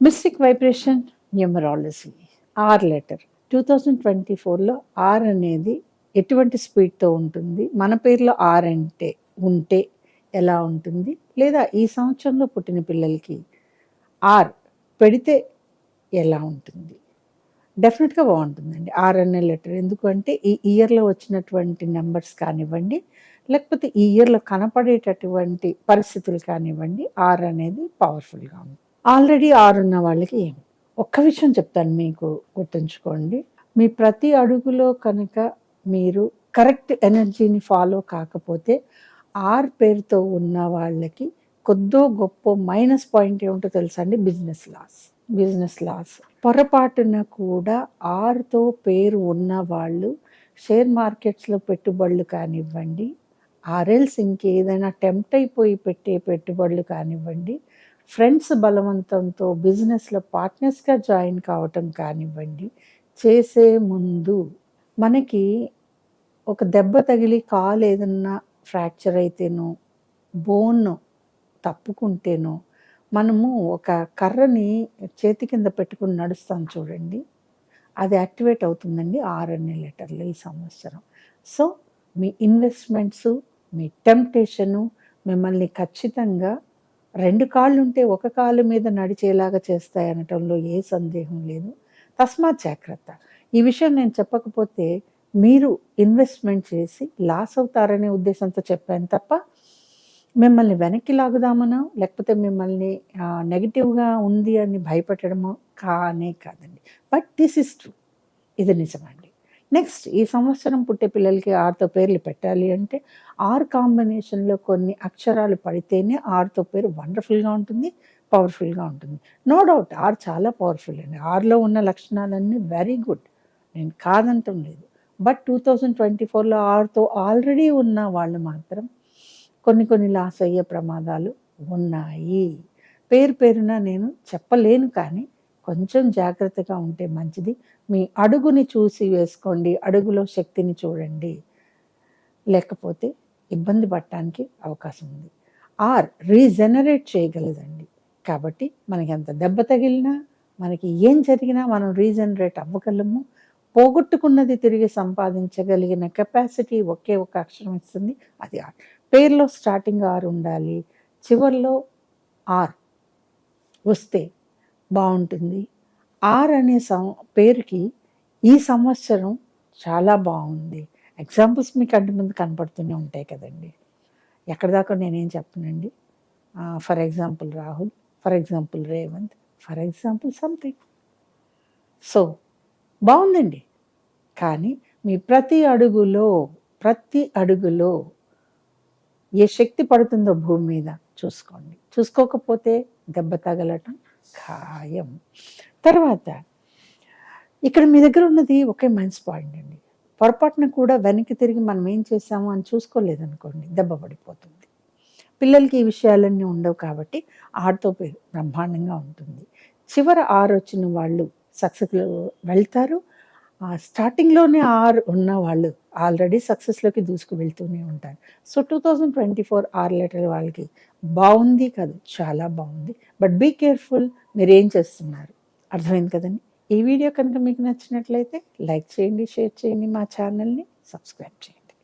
Mystic vibration numerology R letter 2024లో R అనేది ఎటువంటి స్పీడ్తో ఉంటుంది, మన పేరులో ఆర్ అంటే ఉంటే ఎలా ఉంటుంది, లేదా ఈ సంవత్సరంలో పుట్టిన పిల్లలకి ఆర్ పెడితే ఎలా ఉంటుంది? డెఫినెట్గా బాగుంటుందండి ఆర్ అనే లెటర్. ఎందుకంటే ఈ ఇయర్లో వచ్చినటువంటి నెంబర్స్ కానివ్వండి, లేకపోతే ఈ ఇయర్లో కనపడేటటువంటి పరిస్థితులు కానివ్వండి, ఆర్ అనేది పవర్ఫుల్గా ఉంది. ఆల్రెడీ ఆర్ ఉన్న వాళ్ళకి ఒక్క విషయం చెప్తాను, మీకు గుర్తుంచుకోండి. మీ ప్రతి అడుగులో కనుక మీరు కరెక్ట్ ఎనర్జీని ఫాలో కాకపోతే ఆర్ పేరుతో ఉన్న వాళ్ళకి కొద్దో గొప్ప మైనస్ పాయింట్ ఏమిటో తెలుసా అండి? Business loss. పొరపాటున కూడా ఆర్తో పేరు ఉన్న వాళ్ళు షేర్ మార్కెట్స్లో పెట్టుబడులు కానివ్వండి, ఆర్ఎల్స్ ఇంకేదైనా టెంప్ట్ అయిపోయి పెట్టే పెట్టుబడులు కానివ్వండి, ఫ్రెండ్స్ బలవంతంతో బిజినెస్లో పార్ట్నర్స్గా జాయిన్ కావటం కానివ్వండి, చేసే ముందు మనకి ఒక దెబ్బ తగిలి కాలు ఏదన్నా ఫ్రాక్చర్ అయితేనో, బోన్ తప్పుకుంటేనో, మనము ఒక కర్రని చేతి కింద పెట్టుకుని నడుస్తాం చూడండి, అది యాక్టివేట్ అవుతుందండి ఆర్ అనే లెటర్లో ఈ సంవత్సరం. సో మీ ఇన్వెస్ట్మెంట్స్, మీ టెంప్టేషను మిమ్మల్ని ఖచ్చితంగా 2 కాళ్ళు ఉంటే ఒక కాలు మీద నడిచేలాగా చేస్తాయి అనటంలో ఏ సందేహం లేదు. తస్మాత్ జాగ్రత్త. ఈ విషయం నేను చెప్పకపోతే మీరు ఇన్వెస్ట్మెంట్ చేసి లాస్ అవుతారనే ఉద్దేశంతో చెప్పాను తప్ప మిమ్మల్ని వెనక్కి లాగుదామనో, లేకపోతే మిమ్మల్ని నెగిటివ్గా ఉంది అని భయపెట్టడమో కాదండి. బట్ దిస్ ఇస్ ట్రూ, ఇది నిజమండి. నెక్స్ట్, ఈ సంవత్సరం పుట్టే పిల్లలకి ఆర్తో పేర్లు పెట్టాలి అంటే ఆర్ కాంబినేషన్లో కొన్ని అక్షరాలు పడితేనే ఆర్తో పేరు వండర్ఫుల్గా ఉంటుంది, పవర్ఫుల్గా ఉంటుంది. నో డౌట్ ఆర్ చాలా పవర్ఫుల్ అండి. ఆర్లో ఉన్న లక్షణాలన్నీ వెరీ గుడ్, నేను కాదంటం లేదు. బట్ 2024లో ఆర్తో ఆల్రెడీ ఉన్న వాళ్ళు మాత్రం కొన్ని లాస్ అయ్యే ప్రమాదాలు ఉన్నాయి. పేరున నేను చెప్పలేను, కానీ కొంచెం జాగ్రత్తగా ఉంటే మంచిది. మీ అడుగుని చూసి వేసుకోండి, అడుగులో శక్తిని చూడండి, లేకపోతే ఇబ్బంది పడటానికి అవకాశం ఉంది. ఆర్ రీజనరేట్ చేయగలదండి. కాబట్టి మనకి ఎంత దెబ్బ తగిలినా, మనకి ఏం జరిగినా మనం రీజనరేట్ అవ్వగలము. పోగొట్టుకున్నది తిరిగి సంపాదించగలిగిన కెపాసిటీ ఒకే ఒక అక్షరం ఇస్తుంది, అది ఆర్. పేర్లో స్టార్టింగ్ ఆర్ ఉండాలి, చివరిలో ఆర్ వస్తే బాగుంటుంది. ఆర్ అనే పేరుకి ఈ సంవత్సరం చాలా బాగుంది. ఎగ్జాంపుల్స్ మీ కంటి ముందు కనపడుతూనే ఉంటాయి కదండి. ఎక్కడి దాకా నేనేం చెప్పనండి. For example Rahul, for example Revanth, for example something. So బాగుందండి. కానీ మీ ప్రతి అడుగులో ఏ శక్తి పడుతుందో భూమి మీద చూసుకోండి. చూసుకోకపోతే దెబ్బ తగలటం ఖాయం. తర్వాత ఇక్కడ మీ దగ్గర ఉన్నది ఒకే మైనస్ పాయింట్ అండి. పొరపాటున కూడా వెనక్కి తిరిగి మనం ఏం చేసాము అని చూసుకోలేదనుకోండి, దెబ్బ పడిపోతుంది. పిల్లలకి ఈ విషయాలన్నీ ఉండవు కాబట్టి ఆర్తో పేరు బ్రహ్మాండంగా ఉంటుంది. చివర ఆర్ వచ్చిన వాళ్ళు సక్సెస్లో వెళ్తారు. స్టార్టింగ్లోనే ఆర్ ఉన్న వాళ్ళు ఆల్రెడీ సక్సెస్లోకి దూసుకు వెళ్తూనే ఉంటారు. సో 2024 ఆర్ లెటర్ వాళ్ళకి బాగుంది కాదు, చాలా బాగుంది. బట్ బీ కేర్ఫుల్, మీరు ఏం చేస్తున్నారు, అర్థమైంది కదండి. ఈ వీడియో కనుక మీకు నచ్చినట్లయితే లైక్ చేయండి, షేర్ చేయండి, మా ఛానల్ని సబ్స్క్రైబ్ చేయండి.